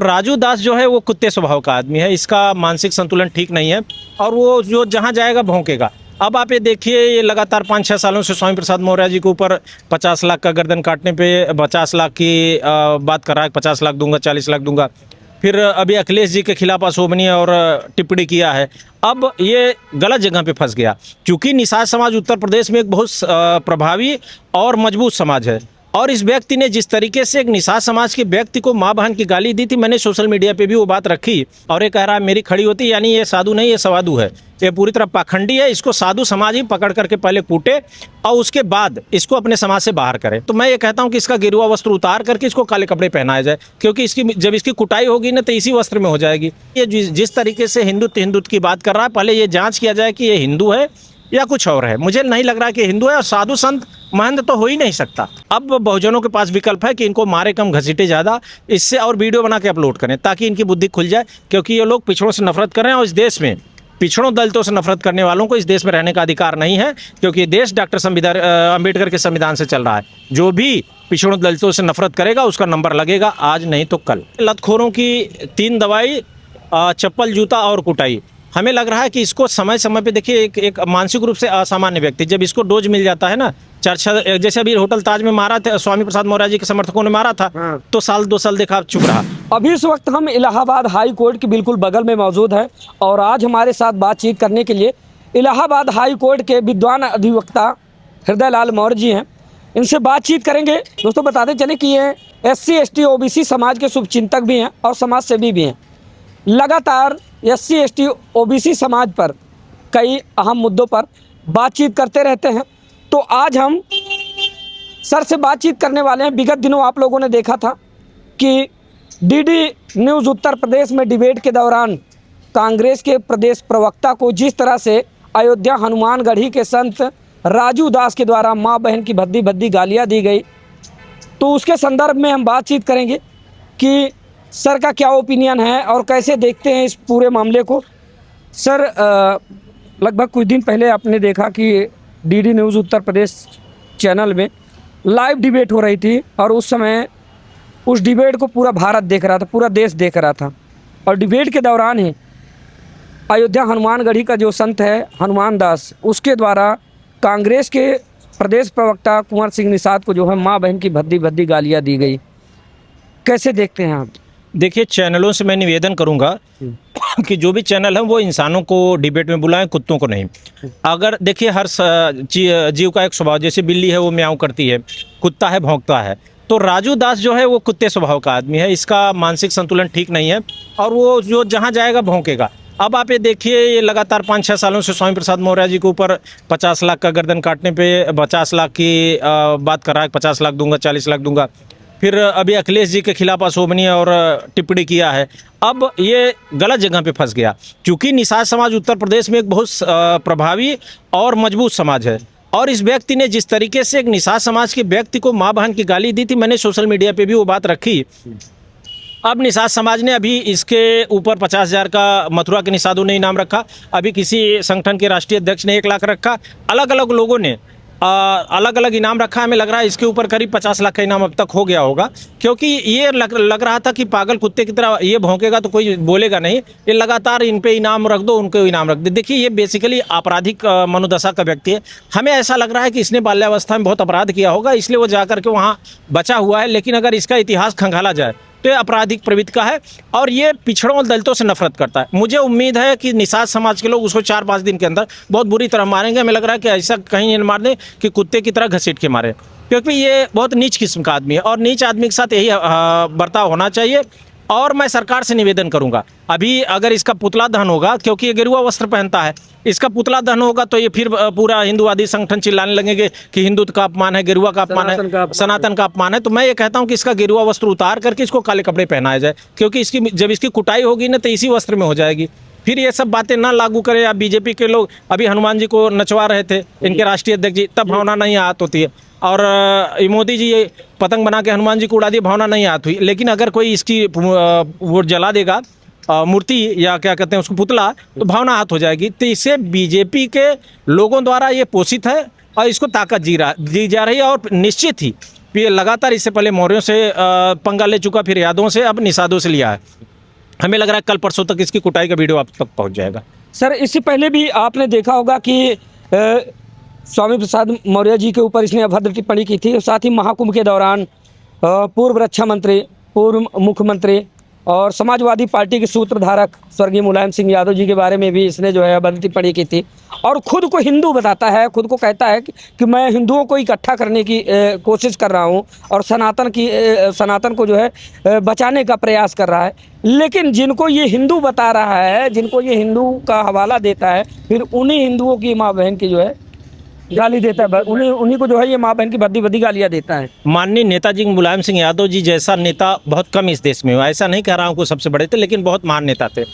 राजू दास जो है वो कुत्ते स्वभाव का आदमी है, इसका मानसिक संतुलन ठीक नहीं है और वो जो जहाँ जाएगा भौंकेगा। अब आप ये देखिए, ये लगातार 5-6 सालों से स्वामी प्रसाद मौर्य जी के ऊपर 50 लाख का गर्दन काटने पे 50 लाख की बात कर रहा है, 50 लाख दूंगा, 40 लाख दूंगा। फिर अभी अखिलेश जी के खिलाफ अशोभनीय और टिप्पणी किया है। अब ये गलत जगह पे फंस गया, क्योंकि निषाद समाज उत्तर प्रदेश में एक बहुत प्रभावी और मजबूत समाज है। और इस व्यक्ति ने जिस तरीके से एक निषाद समाज के व्यक्ति को माँ बहन की गाली दी थी, मैंने सोशल मीडिया पे भी वो बात रखी और ये कह रहा है मेरी खड़ी होती, यानी ये साधु नहीं, ये सवादु है, ये पूरी तरह पाखंडी है। इसको साधु समाज ही पकड़ करके पहले कूटे और उसके बाद इसको अपने समाज से बाहर करे। तो मैं ये कहता हूँ कि इसका गेरुआ वस्त्र उतार करके इसको काले कपड़े पहनाया जाए, क्योंकि इसकी जब इसकी कुटाई होगी ना तो इसी वस्त्र में हो जाएगी। ये जिस तरीके से हिंदुत्व की बात कर रहा है, पहले ये जाँच किया जाए कि ये हिंदू है या कुछ और है। मुझे नहीं लग रहा कि हिंदू है, और साधु संत महंत तो हो ही नहीं सकता। अब बहुजनों के पास विकल्प है कि इनको मारे कम घसीटे ज़्यादा, इससे और वीडियो बना के अपलोड करें ताकि इनकी बुद्धि खुल जाए, क्योंकि ये लोग पिछड़ों से नफरत कर रहे हैं और इस देश में पिछड़ों दलितों से नफरत करने वालों को इस देश में रहने का अधिकार नहीं है, क्योंकि ये देश डॉक्टर अम्बेडकर के संविधान से चल रहा है। जो भी पिछड़ों दलितों से नफरत करेगा उसका नंबर लगेगा, आज नहीं तो कल। लतखोरों की 3 दवाई, चप्पल, जूता और कुटाई। हमें लग रहा है कि इसको समय समय पे देखिए, एक मानसिक रूप से असामान्य व्यक्ति जब इसको डोज मिल जाता है ना, चर्चा जैसे अभी होटल ताज में मारा था, स्वामी प्रसाद मौर्य जी के समर्थकों ने मारा था, तो 1-2 साल देखा चुप रहा। अभी इस वक्त हम इलाहाबाद हाई कोर्ट के बिल्कुल बगल में मौजूद हैं और आज हमारे साथ बातचीत करने के लिए इलाहाबाद हाई कोर्ट के विद्वान अधिवक्ता हृदय लाल मौर्य जी हैं। इनसे बातचीत करेंगे। दोस्तों बताते चले कि ये SC ST OBC समाज के शुभचिंतक भी हैं और समाज सेवी भी हैं। लगातार SC ST OBC समाज पर कई अहम मुद्दों पर बातचीत करते रहते हैं। तो आज हम सर से बातचीत करने वाले हैं। विगत दिनों आप लोगों ने देखा था कि DD न्यूज़ उत्तर प्रदेश में डिबेट के दौरान कांग्रेस के प्रदेश प्रवक्ता को जिस तरह से अयोध्या हनुमानगढ़ी के संत राजू दास के द्वारा माँ बहन की भद्दी भद्दी गालियाँ दी गई, तो उसके संदर्भ में हम बातचीत करेंगे कि सर का क्या ओपिनियन है और कैसे देखते हैं इस पूरे मामले को। सर, लगभग कुछ दिन पहले आपने देखा कि DD news Uttar Pradesh channel में लाइव डिबेट हो रही थी और उस समय उस डिबेट को पूरा भारत देख रहा था, पूरा देश देख रहा था। और डिबेट के दौरान ही अयोध्या हनुमानगढ़ी का जो संत है हनुमान दास, उसके द्वारा कांग्रेस के प्रदेश प्रवक्ता कुंवर सिंह निषाद को जो है माँ बहन की भद्दी भद्दी गालियाँ दी गई। कैसे देखते हैं आप? देखिए, चैनलों से मैं निवेदन करूंगा कि जो भी चैनल है वो इंसानों को डिबेट में बुलाएं, कुत्तों को नहीं। अगर देखिए, हर जीव का एक स्वभाव, जैसे बिल्ली है वो म्याऊं करती है, कुत्ता है भौंकता है, तो राजू दास जो है वो कुत्ते स्वभाव का आदमी है, इसका मानसिक संतुलन ठीक नहीं है और वो जो जहाँ जाएगा भौंकेगा। अब आप ये देखिए, ये लगातार 5-6 सालों से स्वामी प्रसाद मौर्य जी के ऊपर 50 लाख का गर्दन काटने पे 50 लाख की बात कर रहा है, 50 लाख दूंगा, 40 लाख दूंगा। फिर अभी अखिलेश जी के खिलाफ अशोभनीय और टिप्पणी किया है। अब ये गलत जगह पे फंस गया, क्योंकि निषाद समाज उत्तर प्रदेश में एक बहुत प्रभावी और मजबूत समाज है। और इस व्यक्ति ने जिस तरीके से एक निषाद समाज के व्यक्ति को माँ बहन की गाली दी थी, मैंने सोशल मीडिया पे भी वो बात रखी। अब निषाद समाज ने अभी इसके ऊपर 50,000 का, मथुरा के निषादों ने इनाम रखा, अभी किसी संगठन के राष्ट्रीय अध्यक्ष ने 1 लाख रखा, अलग अलग लोगों ने अलग अलग इनाम रखा। हमें लग रहा है इसके ऊपर करीब 50 लाख का इनाम अब तक हो गया होगा, क्योंकि ये लग रहा था कि पागल कुत्ते की तरह ये भौंकेगा तो कोई बोलेगा नहीं, ये लगातार इन पे इनाम रख दो, उनको इनाम रख दो। देखिए, ये बेसिकली आपराधिक मनोदशा का व्यक्ति है। हमें ऐसा लग रहा है कि इसने बाल्यावस्था में बहुत अपराध किया होगा, इसलिए वो जा करके वहाँ बचा हुआ है। लेकिन अगर इसका इतिहास खंगाला जाए तो ये आपराधिक प्रवृत्ति का है और ये पिछड़ों और दलितों से नफरत करता है। मुझे उम्मीद है कि निषाद समाज के लोग उसको 4-5 दिन के अंदर बहुत बुरी तरह मारेंगे। हमें लग रहा है कि ऐसा कहीं न मार दें कि कुत्ते की तरह घसीट के मारे, क्योंकि ये बहुत नीच किस्म का आदमी है और नीच आदमी के साथ यही बर्ताव होना चाहिए। और मैं सरकार से निवेदन करूंगा, अभी अगर इसका पुतला दहन होगा, क्योंकि ये गेरुआ वस्त्र पहनता है, इसका पुतला दहन होगा तो ये फिर पूरा हिंदूवादी संगठन चिल्लाने लगेंगे कि हिंदुत्व का अपमान है, गेरुआ का अपमान है, सनातन का अपमान है। तो मैं ये कहता हूं कि इसका गेरुआ वस्त्र उतार करके इसको काले कपड़े पहनाया जाए, क्योंकि इसकी जब इसकी कुटाई होगी ना तो इसी वस्त्र में हो जाएगी। फिर ये सब बातें ना लागू करें। आप बीजेपी के लोग अभी हनुमान जी को नचवा रहे थे, इनके राष्ट्रीय अध्यक्ष जी, तब भावना नहीं आहत होती है। और मोदी जी ये पतंग बना के हनुमान जी को उड़ा दिए, भावना नहीं आहत हुई। लेकिन अगर कोई इसकी वो जला देगा मूर्ति या क्या कहते हैं उसको पुतला, तो भावना आहत हो जाएगी। तो इससे बीजेपी के लोगों द्वारा ये पोषित है और इसको ताकत दी जा रही है। और निश्चित ही लगातार इससे पहले मौर्यों से पंगा ले चुका, फिर यादवों से, अब निषादों से लिया है। हमें लग रहा है कल परसों तक इसकी कुटाई का वीडियो आप तक पहुंच जाएगा। सर इससे पहले भी आपने देखा होगा कि स्वामी प्रसाद मौर्य जी के ऊपर इसने अभद्र टिप्पणी की थी। साथ ही महाकुंभ के दौरान पूर्व रक्षा मंत्री, पूर्व मुख्यमंत्री और समाजवादी पार्टी के सूत्रधारक स्वर्गीय मुलायम सिंह यादव जी के बारे में भी इसने जो है अभद्र टिप्पणी की थी। और खुद को हिंदू बताता है, खुद को कहता है कि मैं हिंदुओं को इकट्ठा करने की कोशिश कर रहा हूं और सनातन को जो है बचाने का प्रयास कर रहा है। लेकिन जिनको ये हिंदू बता रहा है, जिनको ये हिंदू का हवाला देता है, फिर उन्हीं हिंदुओं की माँ बहन की जो है गाली देता है, उन्हीं को जो है ये माँ बहन की भद्दी भद्दी गालियाँ देता है। माननीय नेताजी मुलायम सिंह यादव जी जैसा नेता बहुत कम इस देश में हुआ। ऐसा नहीं कह रहा हूँ कि सबसे बड़े थे, लेकिन बहुत महान नेता थे।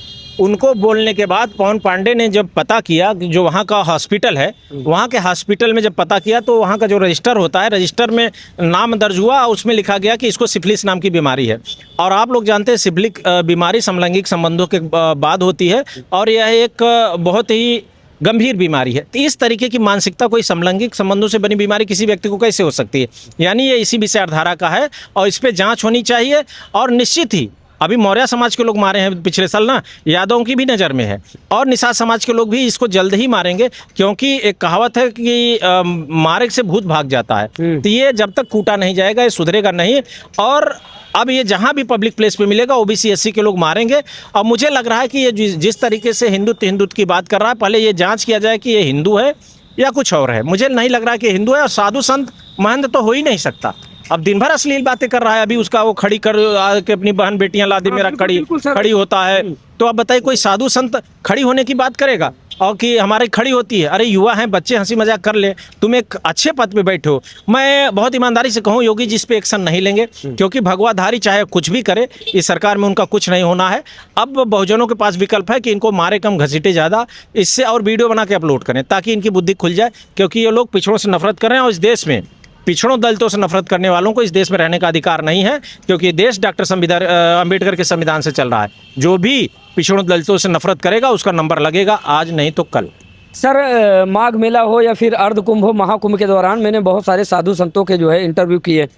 उनको बोलने के बाद पवन पांडे ने जब पता किया कि जो वहाँ का हॉस्पिटल है, वहाँ के हॉस्पिटल में जब पता किया तो वहाँ का जो रजिस्टर होता है, रजिस्टर में नाम दर्ज हुआ, उसमें लिखा गया कि इसको सिफिलिस नाम की बीमारी है। और आप लोग जानते हैं सिफिलिस बीमारी समलैंगिक संबंधों के बाद होती है और यह एक बहुत ही गंभीर बीमारी है। तो इस तरीके की मानसिकता कोई समलैंगिक संबंधों से बनी बीमारी किसी व्यक्ति को कैसे हो सकती है? यानी ये इसी विचारधारा का है और इस पे जांच होनी चाहिए। और निश्चित ही अभी मौर्य समाज के लोग मारे हैं पिछले साल ना, यादवों की भी नज़र में है और निषाद समाज के लोग भी इसको जल्द ही मारेंगे, क्योंकि एक कहावत है कि मारे से भूत भाग जाता है। तो ये जब तक कूटा नहीं जाएगा ये सुधरेगा नहीं। और अब ये जहाँ भी पब्लिक प्लेस पे मिलेगा ओबीसी एससी के लोग मारेंगे। और मुझे लग रहा है कि ये जिस तरीके से हिंदुत्व की बात कर रहा है, पहले ये जांच किया जाए कि ये हिंदू है या कुछ और है। मुझे नहीं लग रहा कि हिंदू है, और साधु संत महंत तो हो ही नहीं सकता। अब दिन भर अश्लील बातें कर रहा है, अभी उसका वो खड़ी कर के अपनी बहन बेटियां ला दी, मेरा खड़ी होता है। तो अब बताइए कोई साधु संत खड़ी होने की बात करेगा और कि हमारी खड़ी होती है? अरे युवा हैं, बच्चे हंसी मजाक कर ले, तुम एक अच्छे पद पे बैठे हो। मैं बहुत ईमानदारी से कहूँ, योगी जी इस पे एक्शन नहीं लेंगे, क्योंकि भगवाधारी चाहे कुछ भी करे, इस सरकार में उनका कुछ नहीं होना है। अब बहुजनों के पास विकल्प है कि इनको मारे कम घसीटे ज़्यादा, इससे और वीडियो बना के अपलोड करें ताकि इनकी बुद्धि खुल जाए। क्योंकि ये लोग पिछड़ों से नफरत कर रहे हैं और इस देश में पिछड़ों दलितों से नफरत करने वालों को इस देश में रहने का अधिकार नहीं है, क्योंकि ये देश डॉक्टर अंबेडकर के संविधान से चल रहा है। जो भी पिछड़ों दलितों से नफरत करेगा उसका नंबर लगेगा, आज नहीं तो कल। सर माघ मेला हो या फिर अर्धकुंभ हो, महाकुंभ के दौरान मैंने बहुत सारे साधु संतों के जो है इंटरव्यू किए,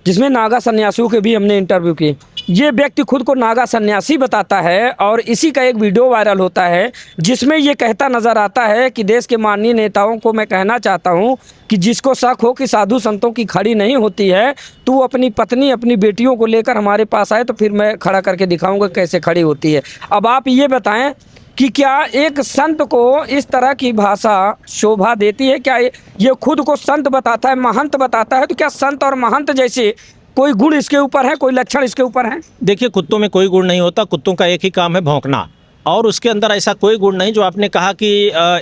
जिसमें नागा सन्यासियों के भी हमने इंटरव्यू किए। ये व्यक्ति खुद को नागा सन्यासी बताता है और इसी का एक वीडियो वायरल होता है जिसमें ये कहता नज़र आता है कि देश के माननीय नेताओं को मैं कहना चाहता हूँ कि जिसको शक हो कि साधु संतों की खड़ी नहीं होती है, तो वो अपनी पत्नी अपनी बेटियों को लेकर हमारे पास आए, तो फिर मैं खड़ा करके दिखाऊंगा कैसे खड़ी होती है। अब आप ये बताएं कि क्या एक संत को इस तरह की भाषा शोभा देती है? क्या ये खुद को संत बताता है, महंत बताता है, तो क्या संत और महंत जैसे कोई गुण इसके ऊपर है, कोई लक्षण इसके ऊपर है? देखिए, कुत्तों में कोई गुण नहीं होता, कुत्तों का एक ही काम है भौंकना, और उसके अंदर ऐसा कोई गुण नहीं। जो आपने कहा कि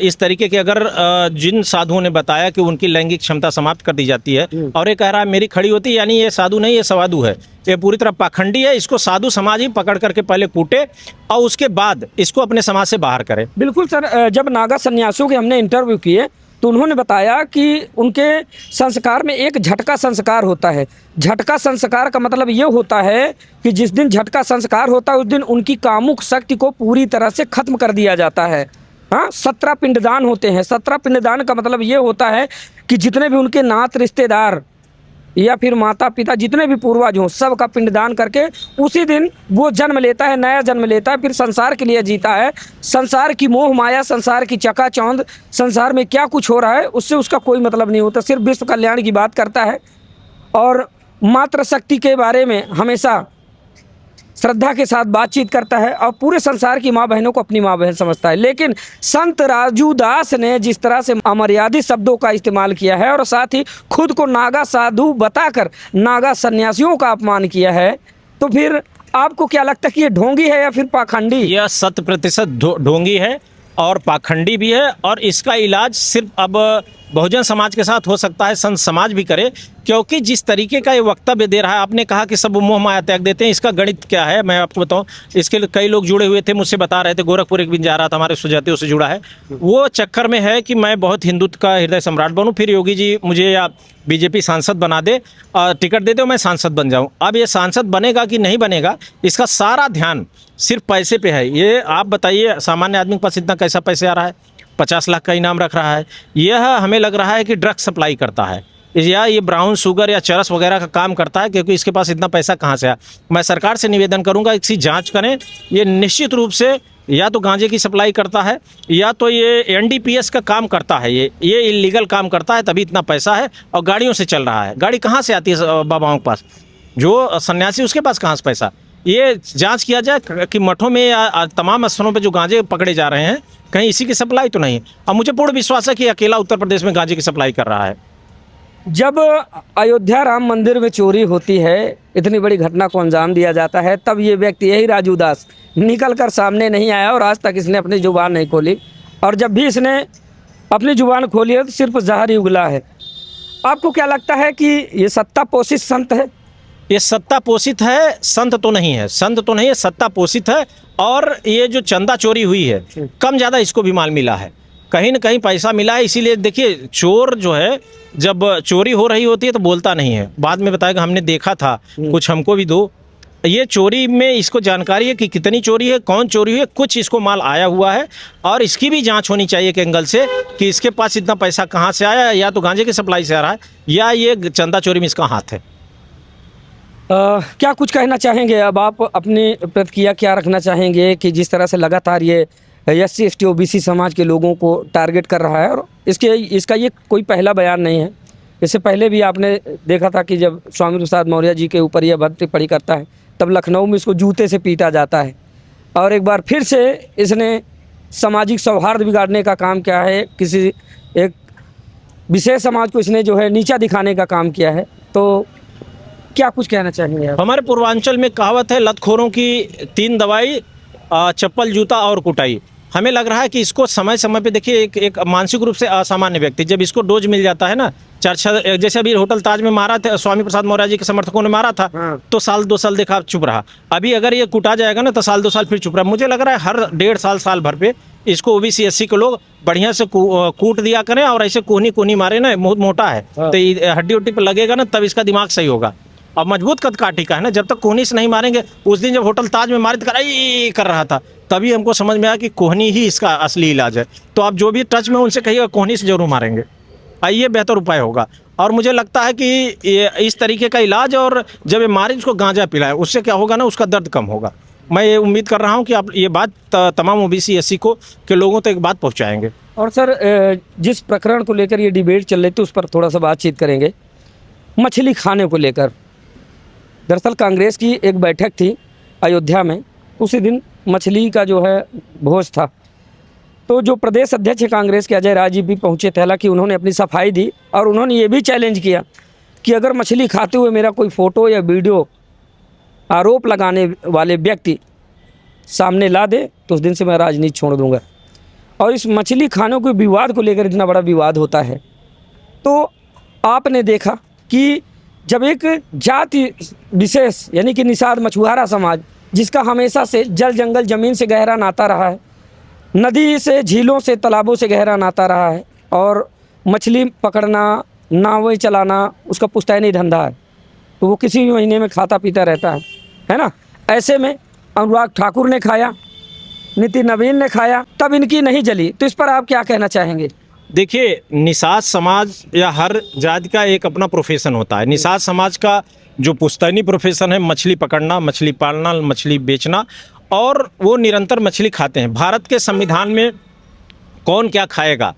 इस तरीके के अगर जिन साधुओं ने बताया कि उनकी लैंगिक क्षमता समाप्त कर दी जाती है और ये कह रहा है मेरी खड़ी होती है, यानी ये साधु नहीं, ये सवादु है, ये पूरी तरह पाखंडी है। इसको साधु समाज ही पकड़ करके पहले कूटे और उसके बाद इसको अपने समाज से बाहर करे। बिल्कुल सर, जब नागा सन्यासियों के हमने इंटरव्यू किए तो उन्होंने बताया कि उनके संस्कार में एक झटका संस्कार होता है। झटका संस्कार का मतलब ये होता है कि जिस दिन झटका संस्कार होता है उस दिन उनकी कामुक शक्ति को पूरी तरह से खत्म कर दिया जाता है। हाँ, 17 पिंडदान होते हैं। 17 पिंडदान का मतलब ये होता है कि जितने भी उनके नात रिश्तेदार या फिर माता पिता जितने भी पूर्वज हों, सब का पिंडदान करके उसी दिन वो जन्म लेता है, नया जन्म लेता है, फिर संसार के लिए जीता है। संसार की मोह माया, संसार की चकाचौंध, संसार में क्या कुछ हो रहा है उससे उसका कोई मतलब नहीं होता, सिर्फ विश्व कल्याण की बात करता है और मातृ शक्ति के बारे में हमेशा श्रद्धा के साथ बातचीत करता है और पूरे संसार की माँ बहनों को अपनी माँ बहन समझता है। लेकिन संत राजू दास ने जिस तरह से अमर्यादित शब्दों का इस्तेमाल किया है और साथ ही खुद को नागा साधु बताकर नागा सन्यासियों का अपमान किया है, तो फिर आपको क्या लगता है कि ये ढोंगी है या फिर पाखंडी? यह 100% ढोंगी है और पाखंडी भी है, और इसका इलाज सिर्फ अब बहुजन समाज के साथ हो सकता है, संत समाज भी करे, क्योंकि जिस तरीके का ये वक्तव्य दे रहा है। आपने कहा कि सब मोह माया त्याग देते हैं, इसका गणित क्या है मैं आपको बताऊं। इसके लिए कई लोग जुड़े हुए थे, मुझसे बता रहे थे, गोरखपुर एक दिन जा रहा था, हमारे सुजातियों से जुड़ा है, वो चक्कर में है कि मैं बहुत हिंदुत्व का हृदय सम्राट बनूं, फिर योगी जी मुझे या बीजेपी सांसद बना दे, टिकट दे दो, मैं सांसद बन जाऊं। अब ये सांसद बनेगा कि नहीं बनेगा, इसका सारा ध्यान सिर्फ पैसे पे है। ये आप बताइए सामान्य आदमी के पास इतना कैसा पैसे आ रहा है? 50 लाख का इनाम रख रहा है। यह हमें लग रहा है कि ड्रग्स सप्लाई करता है, या ये ब्राउन शुगर या चरस वगैरह का काम करता है, क्योंकि इसके पास इतना पैसा कहाँ से आया। मैं सरकार से निवेदन करूंगा इसकी जांच करें। ये निश्चित रूप से या तो गांजे की सप्लाई करता है या तो ये एनडीपीएस का काम करता है, ये इलीगल काम करता है, तभी इतना पैसा है और गाड़ियों से चल रहा है। गाड़ी कहाँ से आती है बाबाओं के पास, जो सन्यासी उसके पास कहाँ से पैसा। ये जांच किया जाए कि मठों में या तमाम स्थलों पे जो गांजे पकड़े जा रहे हैं कहीं इसी की सप्लाई तो नहीं है। और मुझे पूर्ण विश्वास है कि अकेला उत्तर प्रदेश में गांजे की सप्लाई कर रहा है। जब अयोध्या राम मंदिर में चोरी होती है, इतनी बड़ी घटना को अंजाम दिया जाता है, तब ये व्यक्ति यही राजू दास निकल कर सामने नहीं आया और आज तक इसने अपनी जुबान नहीं खोली। और जब भी इसने अपनी जुबान खोली है तो सिर्फ जहर ही उगला है। आपको क्या लगता है कि ये सत्ता पोषित संत है? ये सत्ता पोषित है, संत तो नहीं है। संत तो नहीं है, सत्ता पोषित है। और ये जो चंदा चोरी हुई है, कम ज़्यादा इसको भी माल मिला है, कहीं ना कहीं पैसा मिला है। इसीलिए देखिए, चोर जो है जब चोरी हो रही होती है तो बोलता नहीं है, बाद में बताएगा हमने देखा था, कुछ हमको भी दो। ये चोरी में इसको जानकारी है कि कितनी चोरी है, कौन चोरी हुई है, कुछ इसको माल आया हुआ है। और इसकी भी जांच होनी चाहिए एक एंगल से कि इसके पास इतना पैसा कहाँ से आया, या तो गांजे की सप्लाई से आ रहा है या ये चंदा चोरी में इसका हाथ है। क्या कुछ कहना चाहेंगे अब आप, अपनी प्रतिक्रिया क्या रखना चाहेंगे कि जिस तरह से लगातार ये SC ST OBC समाज के लोगों को टारगेट कर रहा है, और इसका ये कोई पहला बयान नहीं है। इससे पहले भी आपने देखा था कि जब स्वामी प्रसाद मौर्य जी के ऊपर यह भद्द टिप्पणी करता है तब लखनऊ में इसको जूते से पीटा जाता है। और एक बार फिर से इसने सामाजिक सौहार्द बिगाड़ने का काम किया है, किसी एक विशेष समाज को इसने जो है नीचा दिखाने का काम किया है। तो क्या कुछ कहना चाहेंगे आप? हमारे पूर्वांचल में कहावत है, लतखोरों की 3 दवाई, चप्पल, जूता और कुटाई। हमें लग रहा है कि इसको समय समय पे देखिए, एक मानसिक रूप से असामान्य व्यक्ति जब इसको डोज मिल जाता है ना, जैसे अभी होटल ताज में मारा था, स्वामी प्रसाद मौर्य जी के समर्थकों ने मारा था, तो साल 2 साल देखा चुप रहा। अभी अगर ये कुटा जाएगा ना तो साल 2 साल फिर चुप रहा। मुझे लग रहा है हर 1.5 साल साल भर पे इसको OBC SC के लोग बढ़िया से कूट दिया करें, और ऐसे कोहनी मारे ना, बहुत मोटा है तो हड्डी उड्डी पर लगेगा ना, तब इसका दिमाग सही होगा। अब मजबूत कद काठी का है ना, जब तक कोहनी से नहीं मारेंगे। उस दिन जब होटल ताज में मारे कर रहा था, तभी हमको समझ में आया कि कोहनी ही इसका असली इलाज है। तो आप जो भी टच में उनसे कहिएगा कोहनी से जरूर मारेंगे, ये बेहतर उपाय होगा। और मुझे लगता है कि ये इस तरीके का इलाज, और जब ये मारे उसको गांजा पिलाए, उससे क्या होगा ना, उसका दर्द कम होगा। मैं ये उम्मीद कर रहा हूँ कि आप ये बात तमाम OBC SC के लोगों तक एक बात पहुँचाएंगे। और सर, जिस प्रकरण को लेकर ये डिबेट चल रही थी उस पर थोड़ा सा बातचीत करेंगे। मछली खाने को लेकर दरअसल कांग्रेस की एक बैठक थी अयोध्या में, उसी दिन मछली का जो है भोज था। तो जो प्रदेश अध्यक्ष कांग्रेस के अजय राय जी भी पहुँचे थे, हालांकि उन्होंने अपनी सफाई दी और उन्होंने ये भी चैलेंज किया कि अगर मछली खाते हुए मेरा कोई फ़ोटो या वीडियो आरोप लगाने वाले व्यक्ति सामने ला दे तो उस दिन से मैं राजनीति छोड़ दूंगा। और इस मछली खाने के विवाद को लेकर इतना बड़ा विवाद होता है, तो आपने देखा कि जब एक जाति विशेष यानी कि निषाद मछुआरा समाज, जिसका हमेशा से जल जंगल ज़मीन से गहरा नाता रहा है, नदी से, झीलों से, तालाबों से गहरा नाता रहा है, और मछली पकड़ना, नावें चलाना उसका पुश्तैनी धंधा है, तो वो किसी भी महीने में खाता पीता रहता है ना। ऐसे में अनुराग ठाकुर ने खाया, नितिन नवीन ने खाया, तब इनकी नहीं जली। तो इस पर आप क्या कहना चाहेंगे? देखिए, निषाद समाज या हर जाति का एक अपना प्रोफेशन होता है। निषाद समाज का जो पुश्तैनी प्रोफेशन है मछली पकड़ना, मछली पालना, मछली बेचना, और वो निरंतर मछली खाते हैं। भारत के संविधान में कौन क्या खाएगा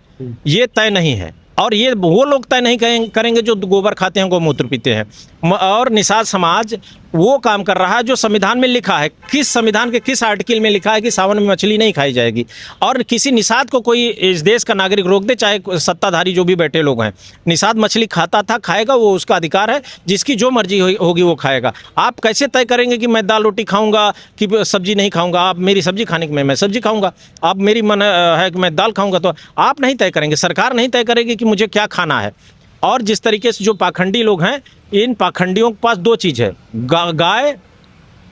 ये तय नहीं है, और ये वो लोग तय नहीं करेंगे जो गोबर खाते हैं, गौमूत्र पीते हैं। और निषाद समाज वो काम कर रहा है जो संविधान में लिखा है। किस संविधान के किस आर्टिकल में लिखा है कि सावन में मछली नहीं खाई जाएगी? और किसी निषाद को कोई इस देश का नागरिक रोक दे, चाहे सत्ताधारी जो भी बैठे लोग हैं। निषाद मछली खाता था, खाएगा, वो उसका अधिकार है। जिसकी जो मर्जी होगी वो खाएगा। आप कैसे तय करेंगे कि मैं दाल रोटी खाऊंगा कि सब्जी नहीं खाऊंगा? आप मेरी सब्जी खाने की मैं सब्जी खाऊंगा, आप मेरी मन है कि मैं दाल खाऊंगा, तो आप नहीं तय करेंगे, सरकार नहीं तय करेगी कि मुझे क्या खाना है। और जिस तरीके से जो पाखंडी लोग हैं, इन पाखंडियों के पास 2 चीज़ है, गाय,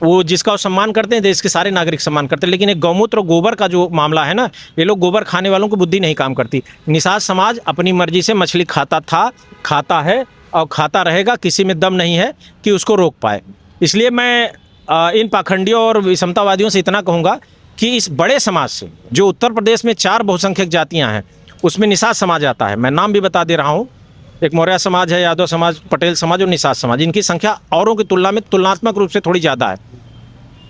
वो जिसका वो सम्मान करते हैं, देश के सारे नागरिक सम्मान करते हैं, लेकिन एक गौमूत्र और गोबर का जो मामला है ना, ये लोग गोबर खाने वालों को बुद्धि नहीं काम करती। निषाद समाज अपनी मर्जी से मछली खाता था, खाता है और खाता रहेगा। किसी में दम नहीं है कि उसको रोक पाए। इसलिए मैं इन पाखंडियों और विषमतावादियों से इतना कहूँगा कि इस बड़े समाज से, जो उत्तर प्रदेश में 4 बहुसंख्यक जातियाँ हैं, उसमें निषाद समाज आता है। मैं नाम भी बता दे रहा हूँ, एक मौर्य समाज है, यादव समाज, पटेल समाज और निषाद समाज, इनकी संख्या औरों की तुलना में तुलनात्मक रूप से थोड़ी ज़्यादा है।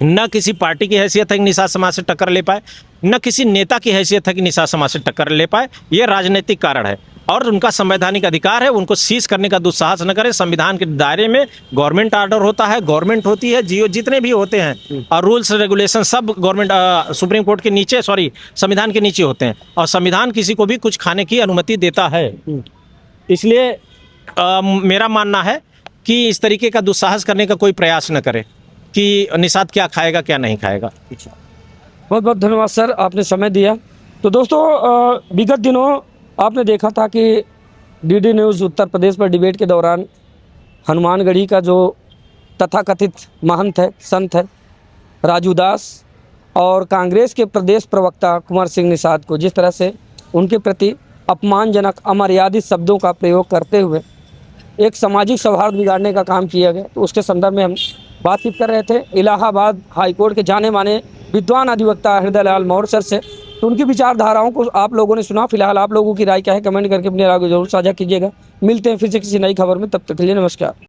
न किसी पार्टी की हैसियत है कि निषाद समाज से टक्कर ले पाए, न किसी नेता की हैसियत है कि निषाद समाज से टक्कर ले पाए। ये राजनीतिक कारण है और उनका संवैधानिक अधिकार है, उनको सीज करने का दुस्साहस न करें। संविधान के दायरे में गवर्नमेंट ऑर्डर होता है, गवर्नमेंट होती है, जियो जितने भी होते हैं और रूल्स रेगुलेशन सब गवर्नमेंट सुप्रीम कोर्ट के नीचे, संविधान के नीचे होते हैं और संविधान किसी को भी कुछ खाने की अनुमति देता है। इसलिए मेरा मानना है कि इस तरीके का दुस्साहस करने का कोई प्रयास न करे कि निषाद क्या खाएगा क्या नहीं खाएगा। बहुत बहुत धन्यवाद सर, आपने समय दिया। तो दोस्तों, विगत दिनों आपने देखा था कि डीडी न्यूज़ उत्तर प्रदेश पर डिबेट के दौरान हनुमानगढ़ी का जो तथाकथित महंत है, संत है राजू दास और कांग्रेस के प्रदेश प्रवक्ता कुंवर सिंह निषाद को जिस तरह से उनके प्रति अपमानजनक अमर्यादित शब्दों का प्रयोग करते हुए एक सामाजिक सौहार्द बिगाड़ने का काम किया गया, तो उसके संदर्भ में हम बातचीत कर रहे थे इलाहाबाद हाईकोर्ट के जाने माने विद्वान अधिवक्ता हृदय लाल मौर्य सर से। तो उनकी विचारधाराओं को आप लोगों ने सुना। फिलहाल आप लोगों की राय क्या है, कमेंट करके अपनी राय को जरूर साझा कीजिएगा। मिलते हैं फिर से किसी नई खबर में, तब तक के लिए नमस्कार।